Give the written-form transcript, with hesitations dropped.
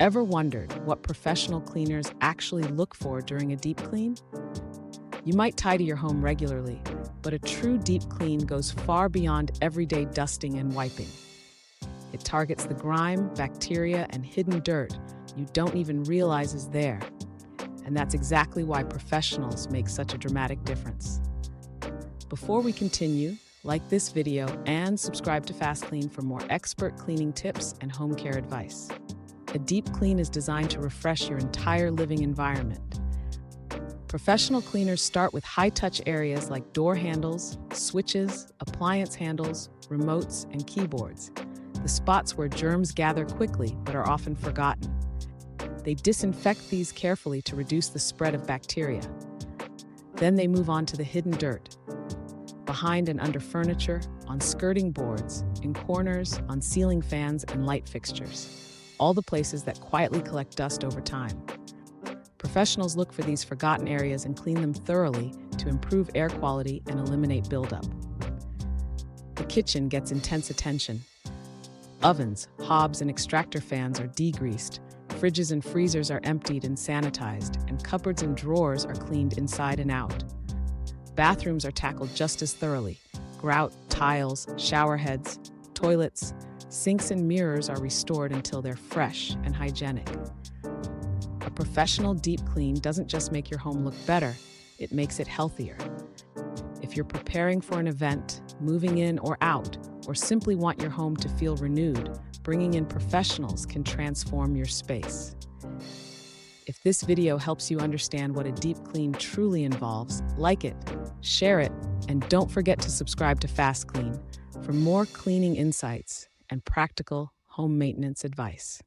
Ever wondered what professional cleaners actually look for during a deep clean? You might tidy your home regularly, but a true deep clean goes far beyond everyday dusting and wiping. It targets the grime, bacteria, and hidden dirt you don't even realize is there. And that's exactly why professionals make such a dramatic difference. Before we continue, like this video and subscribe to FastKlean for more expert cleaning tips and home care advice. A deep clean is designed to refresh your entire living environment. Professional cleaners start with high-touch areas like door handles, switches, appliance handles, remotes, and keyboards, the spots where germs gather quickly but are often forgotten. They disinfect these carefully to reduce the spread of bacteria. Then they move on to the hidden dirt, behind and under furniture, on skirting boards, in corners, on ceiling fans and light fixtures, all the places that quietly collect dust over time. Professionals look for these forgotten areas and clean them thoroughly to improve air quality and eliminate buildup. The kitchen gets intense attention. Ovens, hobs, and extractor fans are degreased, fridges and freezers are emptied and sanitized, and cupboards and drawers are cleaned inside and out. Bathrooms are tackled just as thoroughly. Grout, tiles, shower heads, toilets, sinks and mirrors are restored until they're fresh and hygienic. A professional deep clean doesn't just make your home look better, it makes it healthier. If you're preparing for an event, moving in or out, or simply want your home to feel renewed, bringing in professionals can transform your space. If this video helps you understand what a deep clean truly involves, like it, share it, and don't forget to subscribe to FastKlean for more cleaning insights and practical home maintenance advice.